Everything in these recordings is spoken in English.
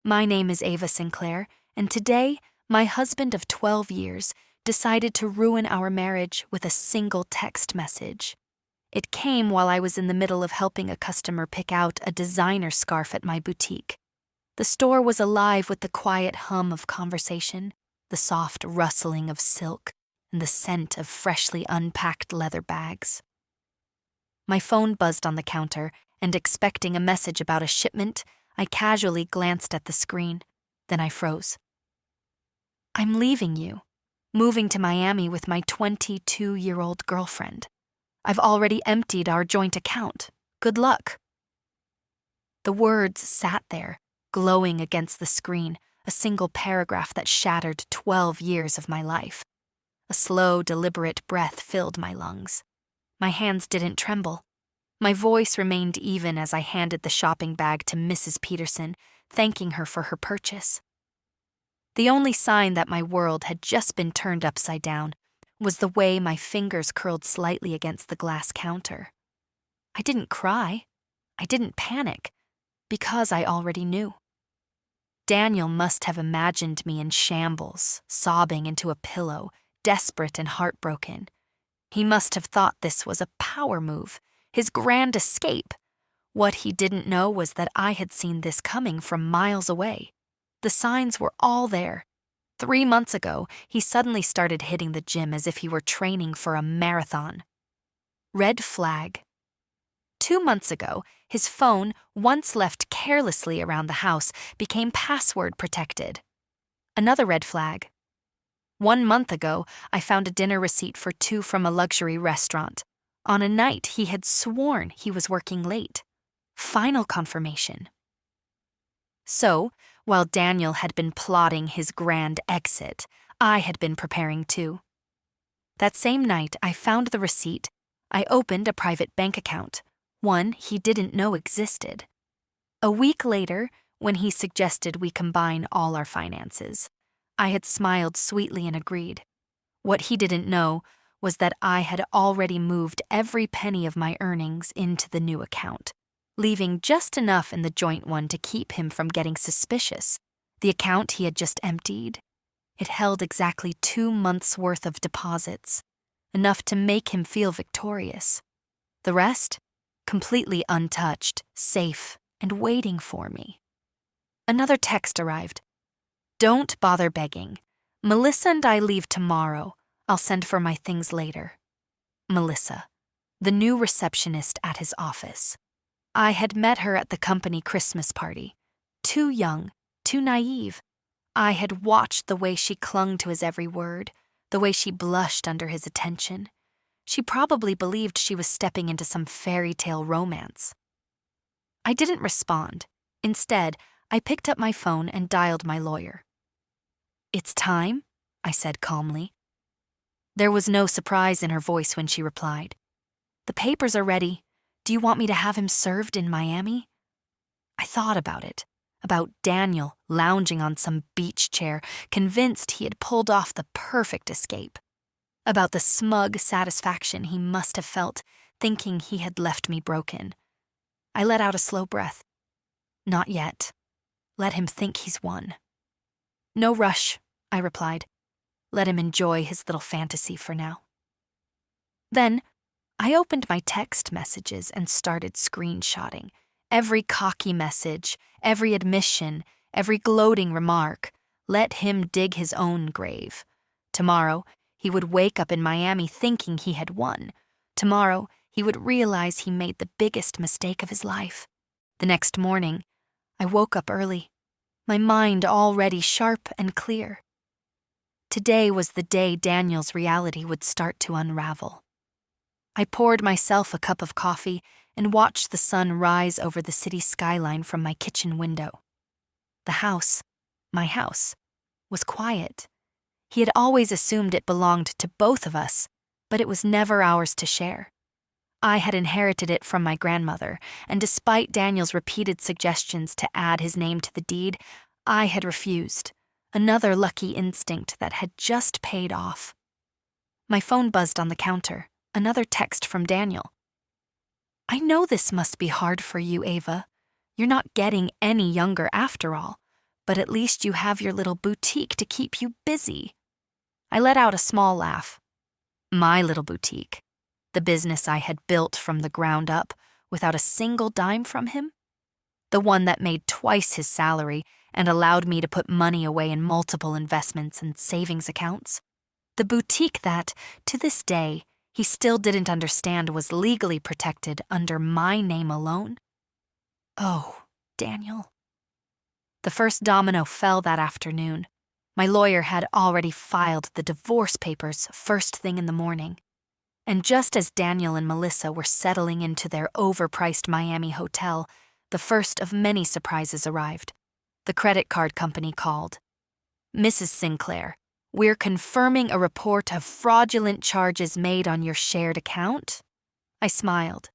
My name is Ava Sinclair, and today, my husband of 12 years decided to ruin our marriage with a single text message. It came while I was in the middle of helping a customer pick out a designer scarf at my boutique. The store was alive with the quiet hum of conversation, the soft rustling of silk, and the scent of freshly unpacked leather bags. My phone buzzed on the counter, and expecting a message about a shipment, I casually glanced at the screen. Then I froze. I'm leaving you, moving to Miami with my 22-year-old girlfriend. I've already emptied our joint account. Good luck. The words sat there, glowing against the screen, a single paragraph that shattered 12 years of my life. A slow, deliberate breath filled my lungs. My hands didn't tremble. My voice remained even as I handed the shopping bag to Mrs. Peterson, thanking her for her purchase. The only sign that my world had just been turned upside down was the way my fingers curled slightly against the glass counter. I didn't cry. I didn't panic, because I already knew. Daniel must have imagined me in shambles, sobbing into a pillow, desperate and heartbroken. He must have thought this was a power move, his grand escape. What he didn't know was that I had seen this coming from miles away. The signs were all there. 3 months ago, he suddenly started hitting the gym as if he were training for a marathon. Red flag. 2 months ago, his phone, once left carelessly around the house, became password protected. Another red flag. 1 month ago, I found a dinner receipt for 2 from a luxury restaurant. On a night he had sworn he was working late. Final confirmation. So, while Daniel had been plotting his grand exit, I had been preparing too. That same night, I found the receipt. I opened a private bank account, one he didn't know existed. A week later, when he suggested we combine all our finances, I had smiled sweetly and agreed. What he didn't know was that I had already moved every penny of my earnings into the new account, leaving just enough in the joint one to keep him from getting suspicious. The account he had just emptied, it held exactly 2 months' worth of deposits, enough to make him feel victorious. The rest, completely untouched, safe, and waiting for me. Another text arrived. Don't bother begging. Melissa and I leave tomorrow. I'll send for my things later. Melissa, the new receptionist at his office. I had met her at the company Christmas party. Too young, too naive. I had watched the way she clung to his every word, the way she blushed under his attention. She probably believed she was stepping into some fairy tale romance. I didn't respond. Instead, I picked up my phone and dialed my lawyer. It's time, I said calmly. There was no surprise in her voice when she replied. The papers are ready. Do you want me to have him served in Miami? I thought about Daniel lounging on some beach chair, convinced he had pulled off the perfect escape. About the smug satisfaction he must have felt, thinking he had left me broken. I let out a slow breath. Not yet. Let him think he's won. No rush, I replied. Let him enjoy his little fantasy for now. Then, I opened my text messages and started screenshotting. Every cocky message, every admission, every gloating remark. Let him dig his own grave. Tomorrow, he would wake up in Miami thinking he had won. Tomorrow, he would realize he made the biggest mistake of his life. The next morning, I woke up early, my mind already sharp and clear. Today was the day Daniel's reality would start to unravel. I poured myself a cup of coffee and watched the sun rise over the city skyline from my kitchen window. The house, my house, was quiet. He had always assumed it belonged to both of us, but it was never ours to share. I had inherited it from my grandmother, and despite Daniel's repeated suggestions to add his name to the deed, I had refused. Another lucky instinct that had just paid off. My phone buzzed on the counter. Another text from Daniel. I know this must be hard for you, Ava. You're not getting any younger after all, but at least you have your little boutique to keep you busy." I let out a small laugh. My little boutique, the business I had built from the ground up without a single dime from him? The one that made twice his salary and allowed me to put money away in multiple investments and savings accounts? The boutique that, to this day, he still didn't understand was legally protected under my name alone? Oh, Daniel. The first domino fell that afternoon. My lawyer had already filed the divorce papers first thing in the morning. And just as Daniel and Melissa were settling into their overpriced Miami hotel, the first of many surprises arrived. The credit card company called. "Mrs. Sinclair, we're confirming a report of fraudulent charges made on your shared account." I smiled.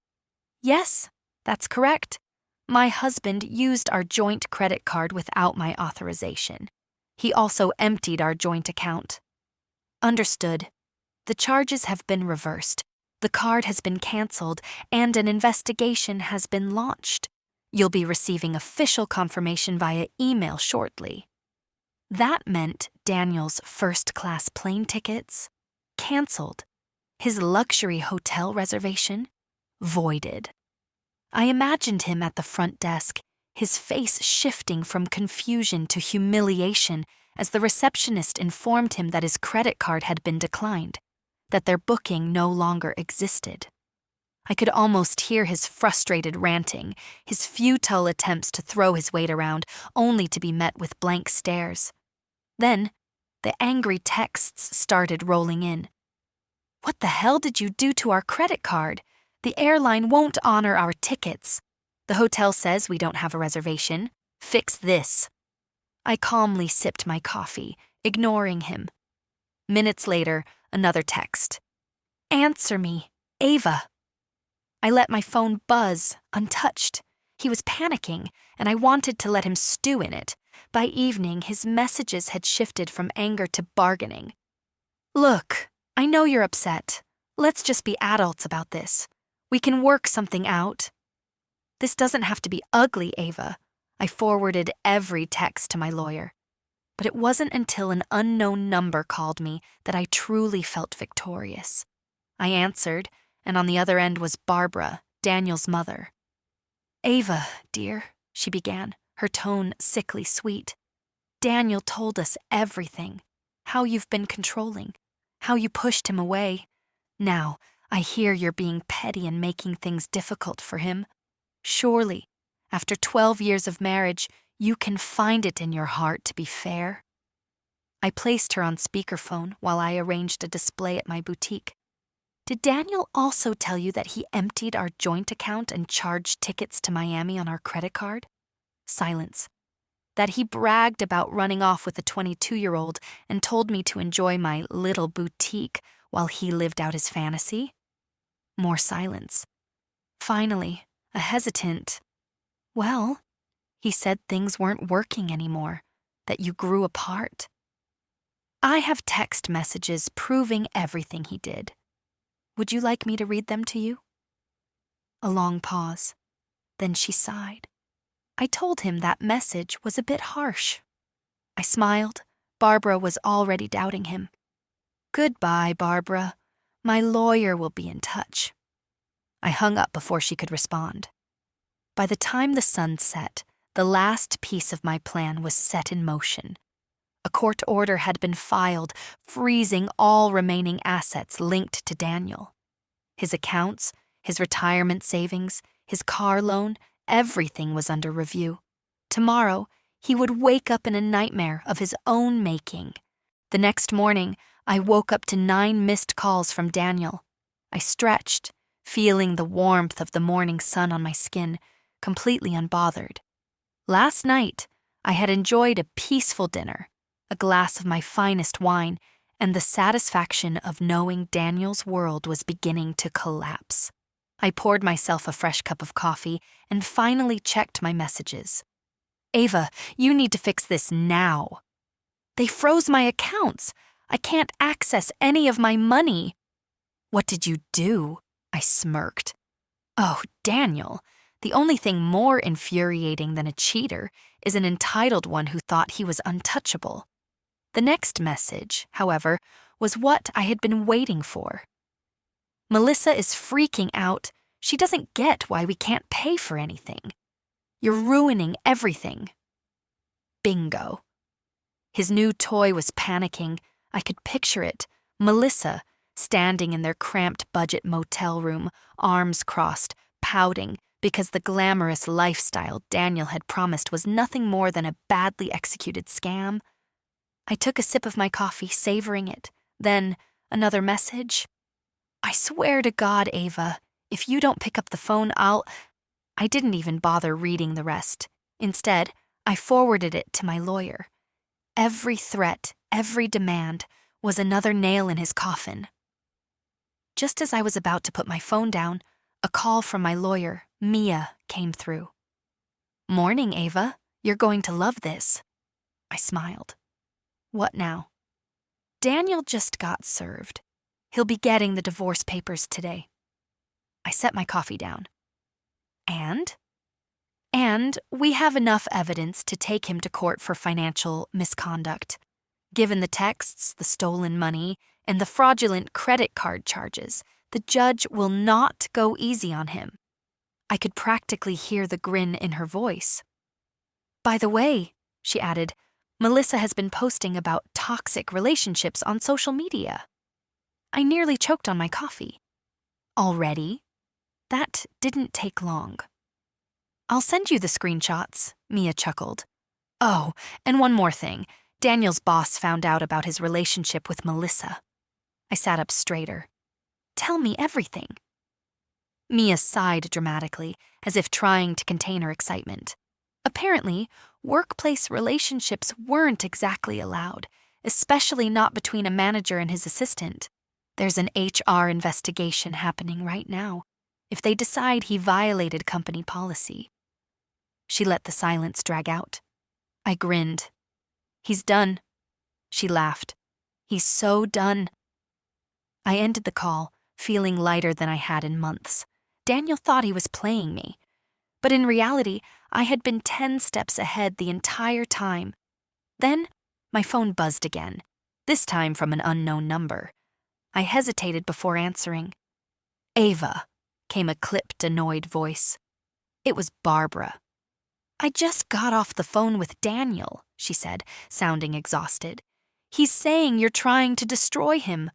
"Yes, that's correct. My husband used our joint credit card without my authorization. He also emptied our joint account." "Understood. The charges have been reversed. The card has been canceled, and an investigation has been launched. You'll be receiving official confirmation via email shortly." That meant Daniel's first-class plane tickets canceled. His luxury hotel reservation voided. I imagined him at the front desk, his face shifting from confusion to humiliation as the receptionist informed him that his credit card had been declined, that their booking no longer existed. I could almost hear his frustrated ranting, his futile attempts to throw his weight around, only to be met with blank stares. Then, the angry texts started rolling in. "What the hell did you do to our credit card? The airline won't honor our tickets. The hotel says we don't have a reservation. Fix this." I calmly sipped my coffee, ignoring him. Minutes later, another text. "Answer me, Ava." I let my phone buzz, untouched. He was panicking, and I wanted to let him stew in it. By evening, his messages had shifted from anger to bargaining. "Look, I know you're upset. Let's just be adults about this. We can work something out." "This doesn't have to be ugly, Ava." I forwarded every text to my lawyer. But it wasn't until an unknown number called me that I truly felt victorious. I answered, and on the other end was Barbara, Daniel's mother. "Ava, dear," she began, her tone sickly sweet. "Daniel told us everything. How you've been controlling. How you pushed him away. Now, I hear you're being petty and making things difficult for him. Surely, after 12 years of marriage, you can find it in your heart to be fair." I placed her on speakerphone while I arranged a display at my boutique. "Did Daniel also tell you that he emptied our joint account and charged tickets to Miami on our credit card?" Silence. "That he bragged about running off with a 22-year-old and told me to enjoy my little boutique while he lived out his fantasy?" More silence. Finally, a hesitant, "Well, he said things weren't working anymore, that you grew apart." "I have text messages proving everything he did. Would you like me to read them to you?" A long pause. Then she sighed. I told him that message was a bit harsh. I smiled. Barbara was already doubting him. "Goodbye, Barbara. My lawyer will be in touch." I hung up before she could respond. By the time the sun set, the last piece of my plan was set in motion. A court order had been filed, freezing all remaining assets linked to Daniel. His accounts, his retirement savings, his car loan, everything was under review. Tomorrow, he would wake up in a nightmare of his own making. The next morning, I woke up to 9 missed calls from Daniel. I stretched, feeling the warmth of the morning sun on my skin, completely unbothered. Last night, I had enjoyed a peaceful dinner, a glass of my finest wine, and the satisfaction of knowing Daniel's world was beginning to collapse. I poured myself a fresh cup of coffee and finally checked my messages. "Ava, you need to fix this now." "They froze my accounts. I can't access any of my money." "What did you do?" I smirked. "Oh, Daniel, The only thing more infuriating than a cheater is an entitled one who thought he was untouchable. The next message, however, was what I had been waiting for. Melissa is freaking out. She doesn't get why we can't pay for anything. You're ruining everything. Bingo. His new toy was panicking. I could picture it. Melissa, standing in their cramped budget motel room, arms crossed, pouting, because the glamorous lifestyle Daniel had promised was nothing more than a badly executed scam. I took a sip of my coffee, savoring it. Then, another message. I swear to God, Ava, if you don't pick up the phone, I didn't even bother reading the rest. Instead, I forwarded it to my lawyer. Every threat, every demand, was another nail in his coffin. Just as I was about to put my phone down, a call from my lawyer, Mia, came through. "Morning, Ava. You're going to love this." I smiled. "What now?" "Daniel just got served. He'll be getting the divorce papers today." I set my coffee down. And we have enough evidence to take him to court for financial misconduct. Given the texts, the stolen money, and the fraudulent credit card charges, the judge will not go easy on him. I could practically hear the grin in her voice. "By the way," she added, "Melissa has been posting about toxic relationships on social media." I nearly choked on my coffee. "Already?" That didn't take long. "I'll send you the screenshots," Mia chuckled. "Oh, and one more thing. Daniel's boss found out about his relationship with Melissa." I sat up straighter. "Tell me everything." Mia sighed dramatically, as if trying to contain her excitement. Apparently, workplace relationships weren't exactly allowed, especially not between a manager and his assistant. There's an HR investigation happening right now, if they decide he violated company policy. She let the silence drag out. I grinned. "He's done." She laughed. "He's so done." I ended the call, feeling lighter than I had in months. Daniel thought he was playing me. But in reality, I had been 10 steps ahead the entire time. Then, my phone buzzed again, this time from an unknown number. I hesitated before answering. "Ava," came a clipped, annoyed voice. It was Barbara. "I just got off the phone with Daniel," she said, sounding exhausted. "He's saying you're trying to destroy him."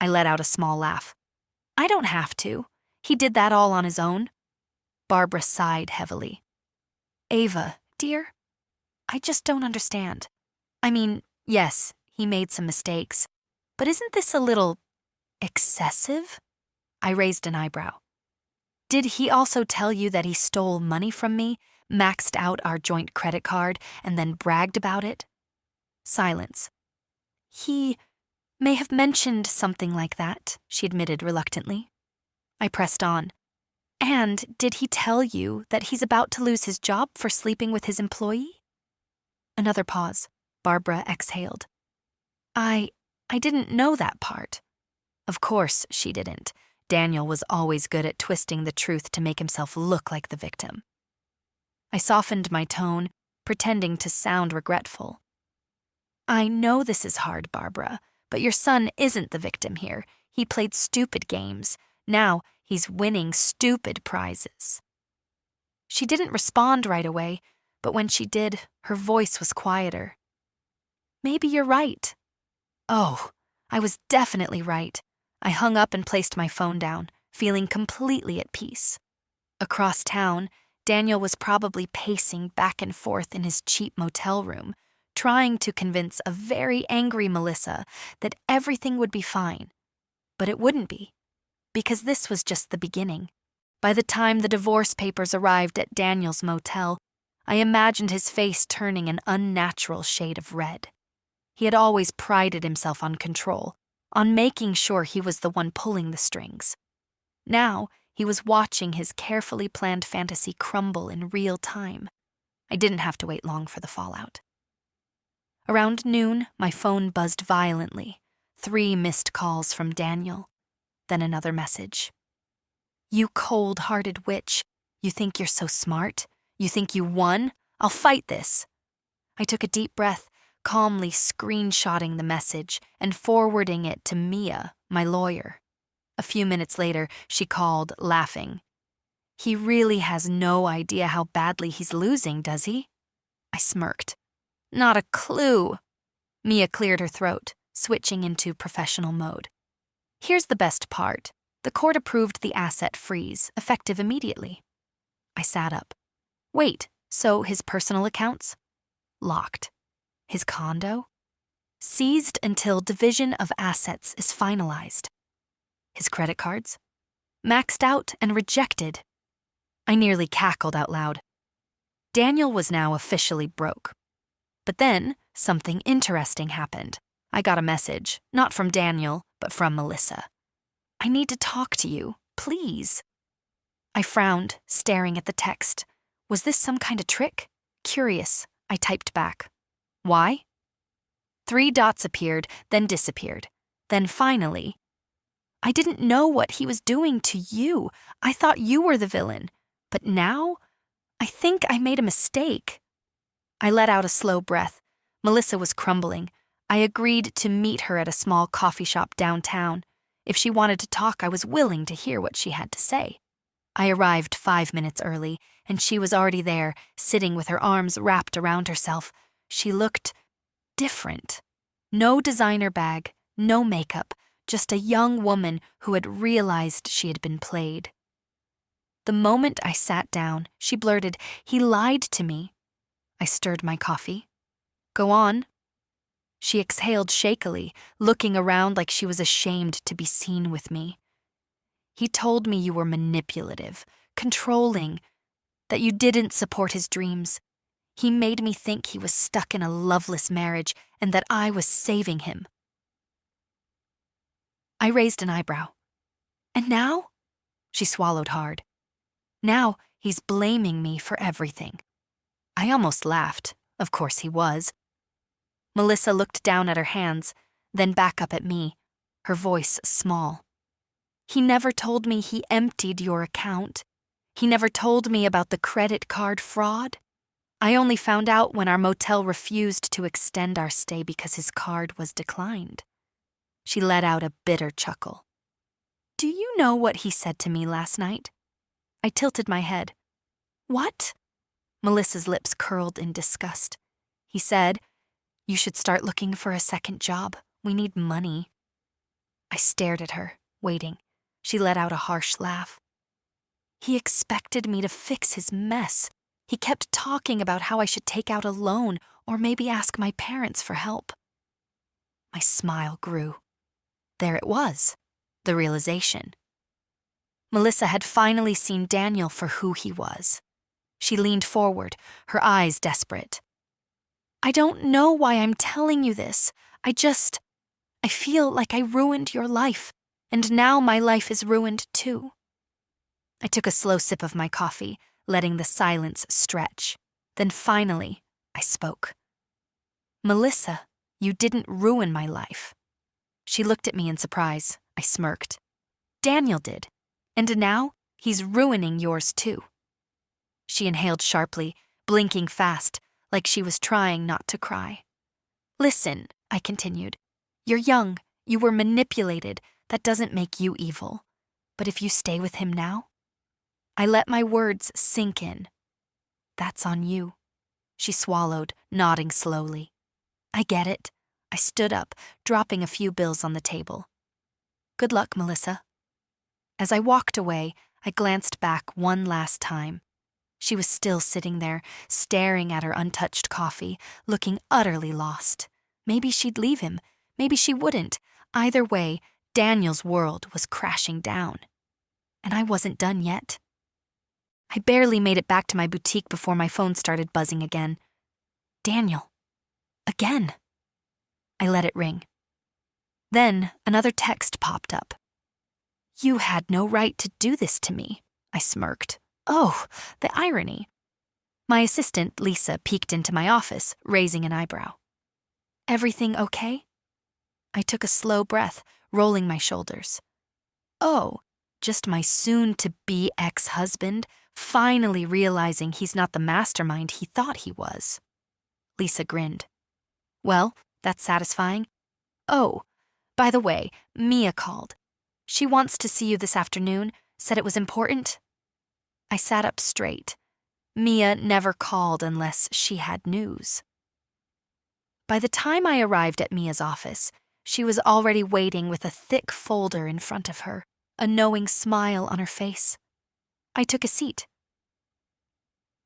I let out a small laugh. "I don't have to. He did that all on his own." Barbara sighed heavily. "Ava, dear, I just don't understand. I mean, yes, he made some mistakes, but isn't this a little excessive?" I raised an eyebrow. "Did he also tell you that he stole money from me, maxed out our joint credit card, and then bragged about it?" Silence. "He may have mentioned something like that," she admitted reluctantly. I pressed on. "And did he tell you that he's about to lose his job for sleeping with his employee?" Another pause. Barbara exhaled. I didn't know that part." Of course she didn't. Daniel was always good at twisting the truth to make himself look like the victim. I softened my tone, pretending to sound regretful. "I know this is hard, Barbara, but your son isn't the victim here. He played stupid games. Now he's winning stupid prizes." She didn't respond right away, but when she did, her voice was quieter. "Maybe you're right." Oh, I was definitely right. I hung up and placed my phone down, feeling completely at peace. Across town, Daniel was probably pacing back and forth in his cheap motel room, trying to convince a very angry Melissa that everything would be fine. But it wouldn't be, because this was just the beginning. By the time the divorce papers arrived at Daniel's motel, I imagined his face turning an unnatural shade of red. He had always prided himself on control, on making sure he was the one pulling the strings. Now, he was watching his carefully planned fantasy crumble in real time. I didn't have to wait long for the fallout. Around noon, my phone buzzed violently. 3 missed calls from Daniel. Then another message. "You cold-hearted witch. You think you're so smart? You think you won? I'll fight this. I took a deep breath, calmly screenshotting the message and forwarding it to Mia, my lawyer. A few minutes later, she called, laughing. He really has no idea how badly he's losing, does he? I smirked. Not a clue. Mia cleared her throat, switching into professional mode. Here's the best part. The court approved the asset freeze, effective immediately. I sat up. Wait, so his personal accounts? Locked. His condo? Seized until division of assets is finalized. His credit cards? Maxed out and rejected. I nearly cackled out loud. Daniel was now officially broke. But then, something interesting happened. I got a message, not from Daniel, but from Melissa. I need to talk to you, please. I frowned, staring at the text. Was this some kind of trick? Curious, I typed back. Why? 3 dots appeared, then disappeared. Then finally, I didn't know what he was doing to you. I thought you were the villain. But now, I think I made a mistake. I let out a slow breath. Melissa was crumbling. I agreed to meet her at a small coffee shop downtown. If she wanted to talk, I was willing to hear what she had to say. I arrived 5 minutes early, and she was already there, sitting with her arms wrapped around herself. She looked different. No designer bag, no makeup, just a young woman who had realized she had been played. The moment I sat down, she blurted, "He lied to me." I stirred my coffee. Go on. She exhaled shakily, looking around like she was ashamed to be seen with me. He told me you were manipulative, controlling, that you didn't support his dreams. He made me think he was stuck in a loveless marriage and that I was saving him. I raised an eyebrow. And now? She swallowed hard. Now he's blaming me for everything. I almost laughed. Of course he was. Melissa looked down at her hands, then back up at me, her voice small. He never told me he emptied your account. He never told me about the credit card fraud. I only found out when our motel refused to extend our stay because his card was declined. She let out a bitter chuckle. Do you know what he said to me last night? I tilted my head. What? Melissa's lips curled in disgust. He said, "You should start looking for a second job. We need money." I stared at her, waiting. She let out a harsh laugh. He expected me to fix his mess. He kept talking about how I should take out a loan or maybe ask my parents for help. My smile grew. There it was, the realization. Melissa had finally seen Daniel for who he was. She leaned forward, her eyes desperate. I don't know why I'm telling you this. I feel like I ruined your life, and now my life is ruined too. I took a slow sip of my coffee, letting the silence stretch. Then finally, I spoke. Melissa, you didn't ruin my life. She looked at me in surprise. I smirked. Daniel did, and now he's ruining yours too. She inhaled sharply, blinking fast, like she was trying not to cry. Listen, I continued. You're young, you were manipulated, that doesn't make you evil. But if you stay with him now? I let my words sink in. That's on you. She swallowed, nodding slowly. I get it. I stood up, dropping a few bills on the table. Good luck, Melissa. As I walked away, I glanced back one last time. She was still sitting there, staring at her untouched coffee, looking utterly lost. Maybe she'd leave him. Maybe she wouldn't. Either way, Daniel's world was crashing down. And I wasn't done yet. I barely made it back to my boutique before my phone started buzzing again. Daniel. Again. I let it ring. Then another text popped up. You had no right to do this to me, I smirked. Oh, the irony. My assistant, Lisa, peeked into my office, raising an eyebrow. Everything okay? I took a slow breath, rolling my shoulders. Oh, just my soon-to-be ex-husband finally realizing he's not the mastermind he thought he was. Lisa grinned. Well, that's satisfying. Oh, by the way, Mia called. She wants to see you this afternoon, said it was important. I sat up straight. Mia never called unless she had news. By the time I arrived at Mia's office, she was already waiting with a thick folder in front of her, a knowing smile on her face. I took a seat.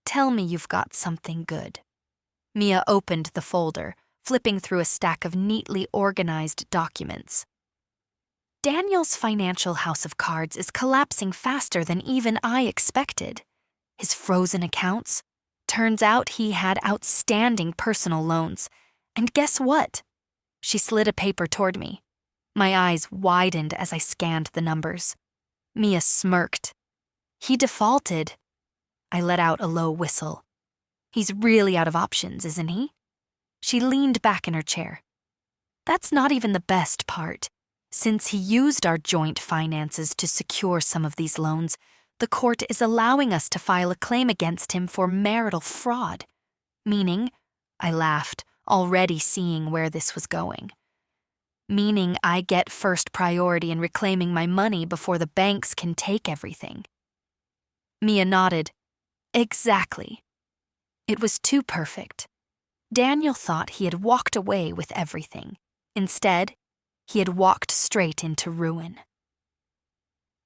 Tell me you've got something good. Mia opened the folder, flipping through a stack of neatly organized documents. Daniel's financial house of cards is collapsing faster than even I expected. His frozen accounts? Turns out he had outstanding personal loans. And guess what? She slid a paper toward me. My eyes widened as I scanned the numbers. Mia smirked. He defaulted. I let out a low whistle. He's really out of options, isn't he? She leaned back in her chair. That's not even the best part. Since he used our joint finances to secure some of these loans, the court is allowing us to file a claim against him for marital fraud. Meaning, I laughed, already seeing where this was going. Meaning I get first priority in reclaiming my money before the banks can take everything. Mia nodded. Exactly. It was too perfect. Daniel thought he had walked away with everything. Instead, he had walked straight into ruin.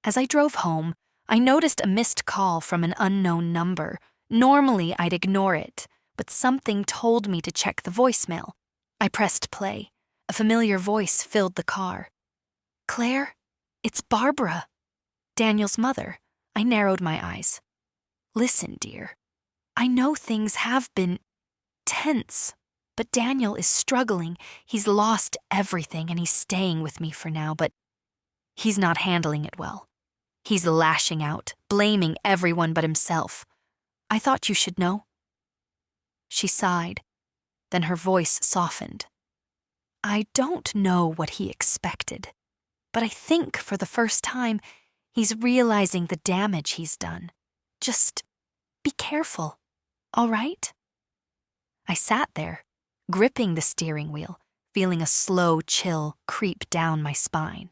As I drove home, I noticed a missed call from an unknown number. Normally, I'd ignore it, but something told me to check the voicemail. I pressed play. A familiar voice filled the car. Claire, it's Barbara. Daniel's mother. I narrowed my eyes. Listen, dear. I know things have been tense, but Daniel is struggling. He's lost everything and he's staying with me for now, but he's not handling it well. He's lashing out, blaming everyone but himself. I thought you should know. She sighed. Then her voice softened. I don't know what he expected, but I think for the first time, he's realizing the damage he's done. Just be careful, all right? I sat there, gripping the steering wheel, feeling a slow chill creep down my spine.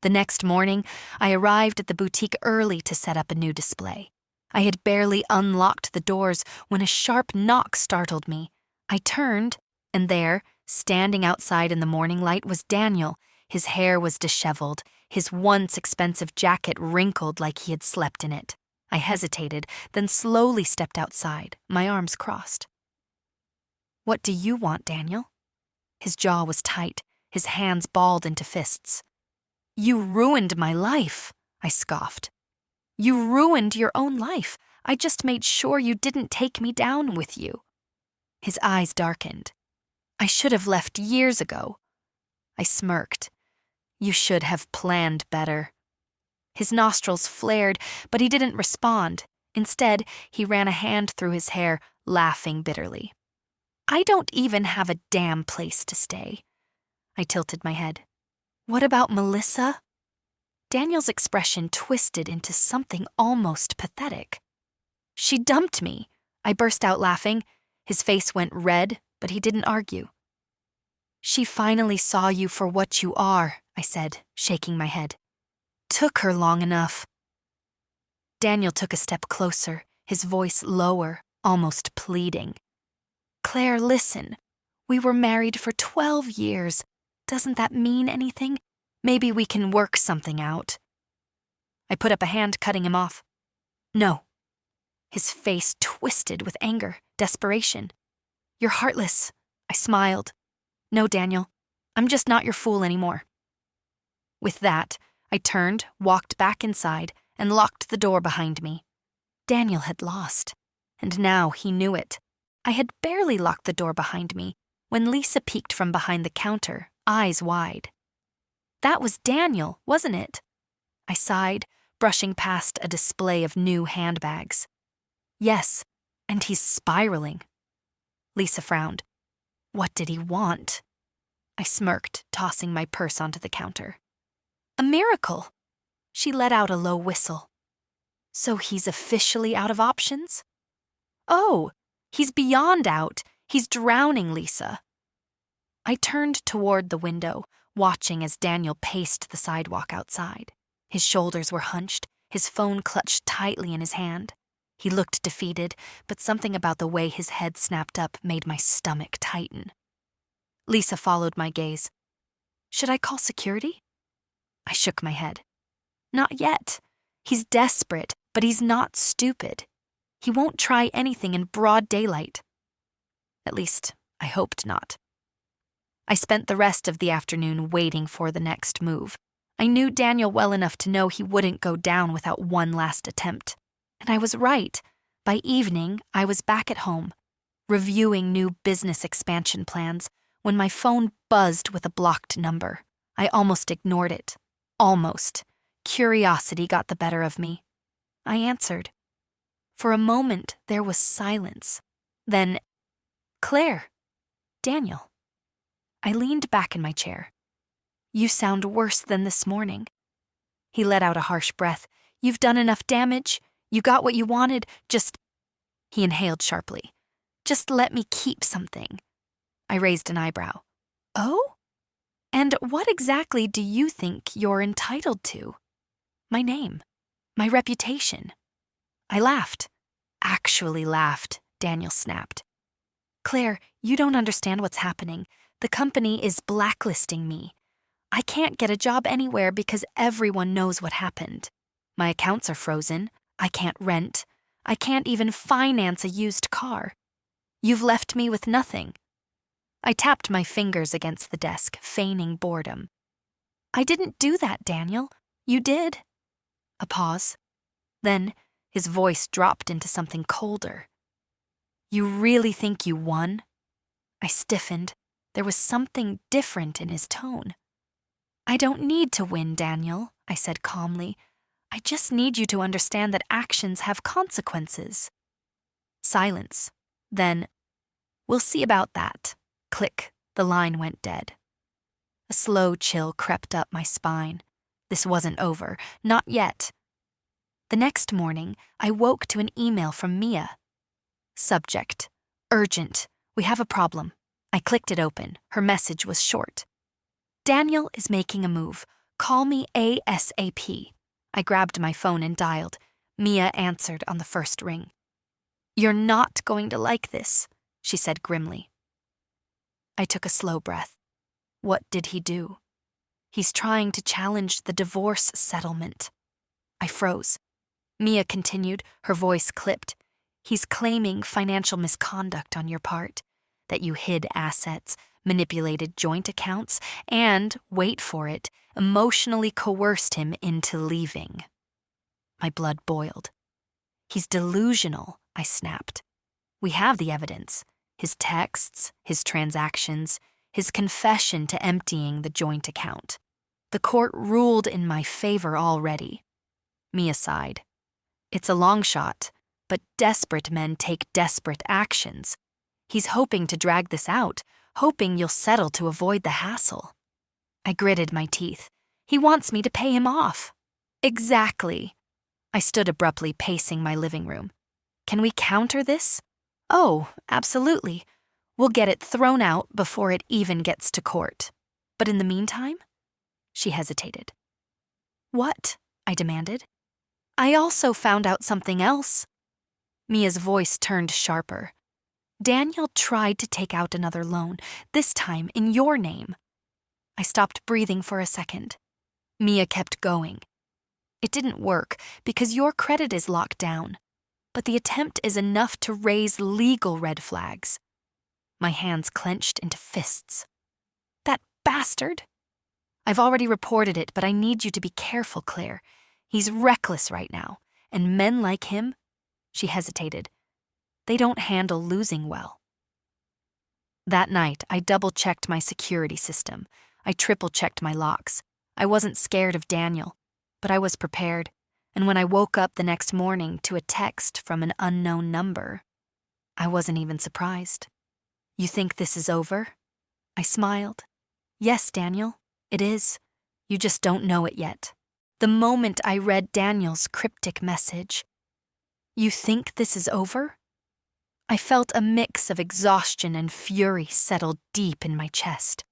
The next morning, I arrived at the boutique early to set up a new display. I had barely unlocked the doors when a sharp knock startled me. I turned, and there, standing outside in the morning light, was Daniel. His hair was disheveled, his once expensive jacket wrinkled like he had slept in it. I hesitated, then slowly stepped outside, my arms crossed. What do you want, Daniel? His jaw was tight, his hands balled into fists. You ruined my life, I scoffed. You ruined your own life. I just made sure you didn't take me down with you. His eyes darkened. I should have left years ago. I smirked. You should have planned better. His nostrils flared, but he didn't respond. Instead, he ran a hand through his hair, laughing bitterly. I don't even have a damn place to stay. I tilted my head. What about Melissa? Daniel's expression twisted into something almost pathetic. She dumped me. I burst out laughing. His face went red, but he didn't argue. She finally saw you for what you are, I said, shaking my head. Took her long enough. Daniel took a step closer, his voice lower, almost pleading. Claire, listen. We were married for 12 years. Doesn't that mean anything? Maybe we can work something out. I put up a hand, cutting him off. No. His face twisted with anger, desperation. You're heartless. I smiled. No, Daniel. I'm just not your fool anymore. With that, I turned, walked back inside, and locked the door behind me. Daniel had lost, and now he knew it. I had barely locked the door behind me when Lisa peeked from behind the counter, eyes wide. That was Daniel, wasn't it? I sighed, brushing past a display of new handbags. Yes, and he's spiraling. Lisa frowned. What did he want? I smirked, tossing my purse onto the counter. A miracle. She let out a low whistle. So he's officially out of options? Oh, he's beyond out. He's drowning, Lisa. I turned toward the window, watching as Daniel paced the sidewalk outside. His shoulders were hunched, his phone clutched tightly in his hand. He looked defeated, but something about the way his head snapped up made my stomach tighten. Lisa followed my gaze. Should I call security? I shook my head. Not yet. He's desperate, but he's not stupid. He won't try anything in broad daylight. At least, I hoped not. I spent the rest of the afternoon waiting for the next move. I knew Daniel well enough to know he wouldn't go down without one last attempt. And I was right. By evening, I was back at home, reviewing new business expansion plans, when my phone buzzed with a blocked number. I almost ignored it. Almost. Curiosity got the better of me. I answered. For a moment, there was silence. Then, Claire. Daniel. I leaned back in my chair. You sound worse than this morning. He let out a harsh breath. You've done enough damage. You got what you wanted. He inhaled sharply. Just let me keep something. I raised an eyebrow. Oh? And what exactly do you think you're entitled to? My name. My reputation. I laughed. Actually laughed, Daniel snapped. Claire, you don't understand what's happening. The company is blacklisting me. I can't get a job anywhere because everyone knows what happened. My accounts are frozen. I can't rent. I can't even finance a used car. You've left me with nothing. I tapped my fingers against the desk, feigning boredom. I didn't do that, Daniel. You did. A pause. Then his voice dropped into something colder. You really think you won? I stiffened. There was something different in his tone. I don't need to win, Daniel, I said calmly. I just need you to understand that actions have consequences. Silence. Then, we'll see about that. Click, the line went dead. A slow chill crept up my spine. This wasn't over, not yet. The next morning, I woke to an email from Mia. Subject, urgent, we have a problem. I clicked it open. Her message was short. Daniel is making a move. Call me ASAP. I grabbed my phone and dialed. Mia answered on the first ring. You're not going to like this, she said grimly. I took a slow breath. What did he do? He's trying to challenge the divorce settlement. I froze. Mia continued, her voice clipped. He's claiming financial misconduct on your part, that you hid assets, manipulated joint accounts, and, wait for it, emotionally coerced him into leaving. My blood boiled. He's delusional, I snapped. We have the evidence. His texts, his transactions, his confession to emptying the joint account. The court ruled in my favor already. Mia sighed. It's a long shot, but desperate men take desperate actions. He's hoping to drag this out, hoping you'll settle to avoid the hassle. I gritted my teeth. He wants me to pay him off. Exactly. I stood abruptly, pacing my living room. Can we counter this? Oh, absolutely. We'll get it thrown out before it even gets to court. But in the meantime? She hesitated. What? I demanded. I also found out something else. Mia's voice turned sharper. Daniel tried to take out another loan, this time in your name. I stopped breathing for a second. Mia kept going. It didn't work because your credit is locked down, but the attempt is enough to raise legal red flags. My hands clenched into fists. That bastard! I've already reported it, but I need you to be careful, Claire. He's reckless right now, and men like him, she hesitated, they don't handle losing well. That night, I double-checked my security system. I triple-checked my locks. I wasn't scared of Daniel, but I was prepared, and when I woke up the next morning to a text from an unknown number, I wasn't even surprised. You think this is over? I smiled. Yes, Daniel, it is. You just don't know it yet. the moment I read Daniel's cryptic message. "You think this is over?" I felt a mix of exhaustion and fury settle deep in my chest.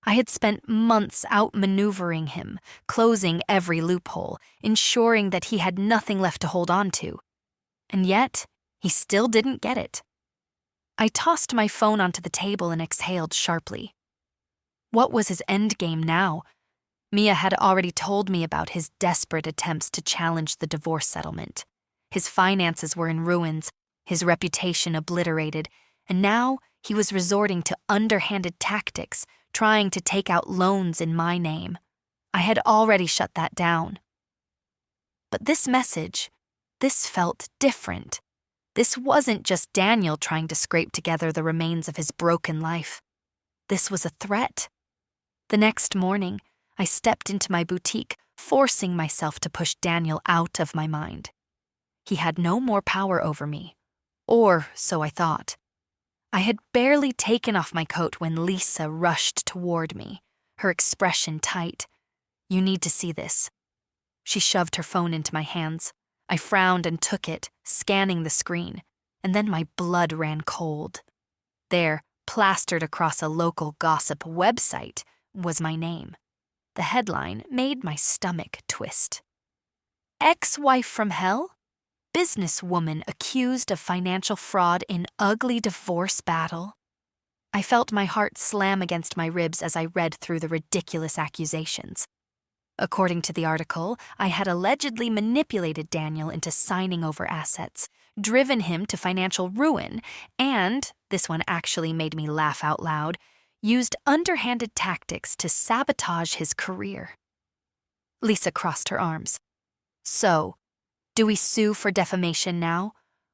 I had spent months outmaneuvering him, closing every loophole, ensuring that he had nothing left to hold on to. And yet, he still didn't get it. I tossed my phone onto the table and exhaled sharply. What was his endgame now? Mia had already told me about his desperate attempts to challenge the divorce settlement. His finances were in ruins, his reputation obliterated, and now he was resorting to underhanded tactics, trying to take out loans in my name. I had already shut that down. But this message, this felt different. This wasn't just Daniel trying to scrape together the remains of his broken life. This was a threat. The next morning, I stepped into my boutique, forcing myself to push Daniel out of my mind. He had no more power over me. Or so I thought. I had barely taken off my coat when Lisa rushed toward me, her expression tight. "You need to see this." She shoved her phone into my hands. I frowned and took it, scanning the screen, and then my blood ran cold. There, plastered across a local gossip website, was my name. The headline made my stomach twist. "Ex-wife from hell? Businesswoman accused of financial fraud in ugly divorce battle." I felt my heart slam against my ribs as I read through the ridiculous accusations. According to the article, I had allegedly manipulated Daniel into signing over assets, driven him to financial ruin, and, this one actually made me laugh out loud, used underhanded tactics to sabotage his career. Lisa crossed her arms. "So, do we sue for defamation now,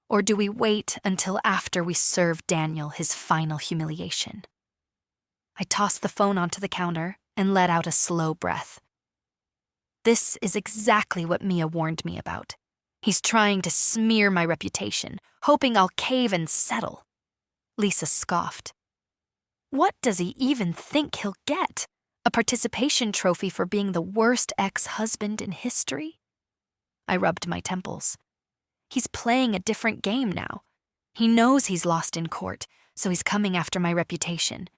or do we wait until after we serve Daniel his final humiliation?" I tossed the phone onto the counter and let out a slow breath. This is exactly what Mia warned me about. He's trying to smear my reputation, hoping I'll cave and settle. Lisa scoffed. What does he even think he'll get? A participation trophy for being the worst ex-husband in history? I rubbed my temples. He's playing a different game now. He knows he's lost in court, so he's coming after my reputation.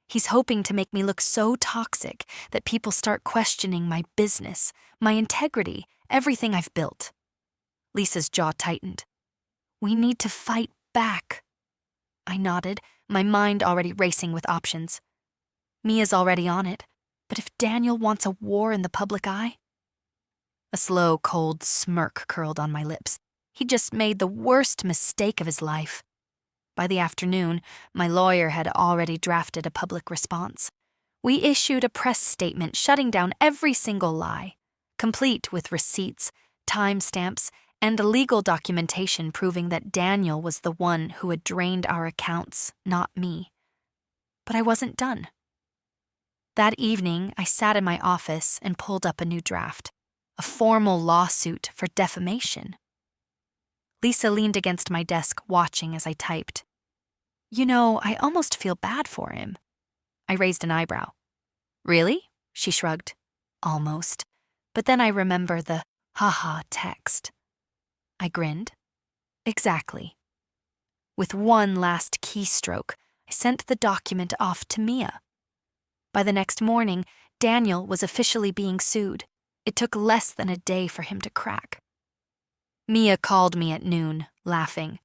He's hoping to make me look so toxic that people start questioning my business, my integrity, everything I've built. Lisa's jaw tightened. "We need to fight back." I nodded, my mind already racing with options. Mia's already on it, but if Daniel wants a war in the public eye? A slow, cold smirk curled on my lips. He just made the worst mistake of his life. By the afternoon, my lawyer had already drafted a public response. We issued a press statement shutting down every single lie, complete with receipts, timestamps, and legal documentation proving that Daniel was the one who had drained our accounts, not me. But I wasn't done. That evening, I sat in my office and pulled up a new draft, a formal lawsuit for defamation. Lisa leaned against my desk, watching as I typed. "You know, I almost feel bad for him." I raised an eyebrow. "Really?" She shrugged. "Almost." But then I remember the haha text. I grinned. "Exactly." With one last keystroke, I sent the document off to Mia. By the next morning, Daniel was officially being sued. It took less than a day for him to crack. Mia called me at noon, laughing.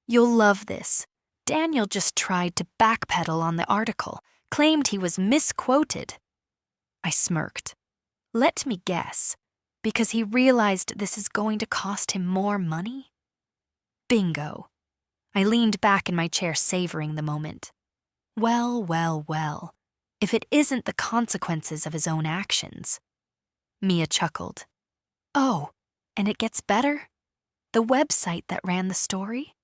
"You'll love this. Daniel just tried to backpedal on the article, claimed he was misquoted." I smirked. "Let me guess. Because he realized this is going to cost him more money?" Bingo. I leaned back in my chair, savoring the moment. Well, well, well. If it isn't the consequences of his own actions. Mia chuckled. "Oh, and it gets better? The website that ran the story?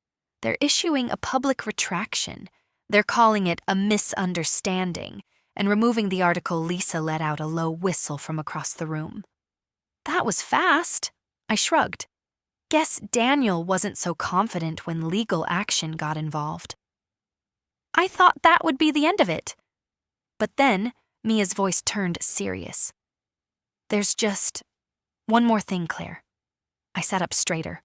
They're issuing a public retraction. They're calling it a misunderstanding, and removing the article. Lisa let out a low whistle from across the room. That was fast. I shrugged. Guess Daniel wasn't so confident when legal action got involved. I thought that would be the end of it. But then, Mia's voice turned serious. "There's just One more thing, Claire. I sat up straighter.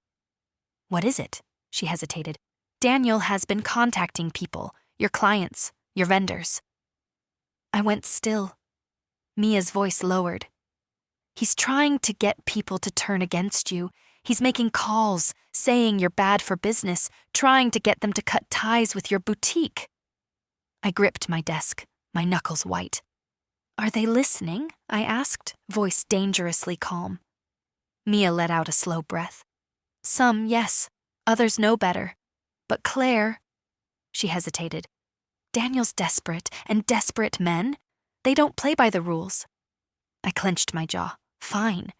What is it? She hesitated. Daniel has been contacting people, your clients, your vendors. I went still. Mia's voice lowered. He's trying to get people to turn against you. He's making calls, saying you're bad for business, trying to get them to cut ties with your boutique. I gripped my desk, my knuckles white. Are they listening? I asked, voice dangerously calm. Mia let out a slow breath. Some, yes. Others know better. But Claire... She hesitated. Daniel's desperate, and desperate men, they don't play by the rules. I clenched my jaw. Fine.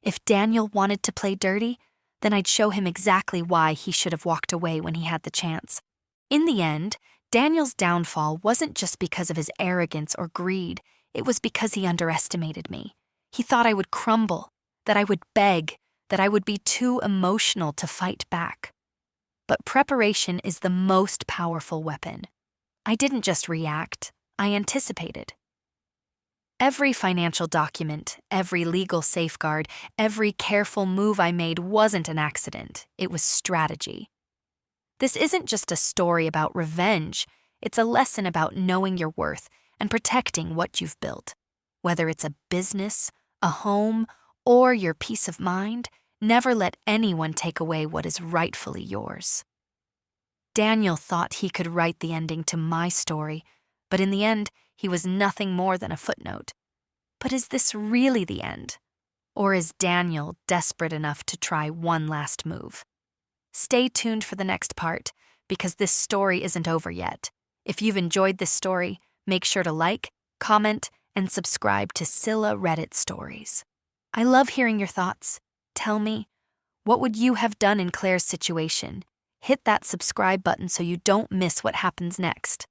If Daniel wanted to play dirty, then I'd show him exactly why he should have walked away when he had the chance. In the end, Daniel's downfall wasn't just because of his arrogance or greed. It was because he underestimated me. He thought I would crumble, that I would beg, that I would be too emotional to fight back. But preparation is the most powerful weapon. I didn't just react, I anticipated. Every financial document, every legal safeguard, every careful move I made wasn't an accident. It was strategy. This isn't just a story about revenge. It's a lesson about knowing your worth and protecting what you've built. Whether it's a business, a home, or your peace of mind, never let anyone take away what is rightfully yours. Daniel thought he could write the ending to my story, but in the end, he was nothing more than a footnote. But is this really the end? Or is Daniel desperate enough to try one last move? Stay tuned for the next part, because this story isn't over yet. If you've enjoyed this story, make sure to like, comment, and subscribe to Scylla Reddit Stories. I love hearing your thoughts. Tell me, what would you have done in Claire's situation? Hit that subscribe button so you don't miss what happens next.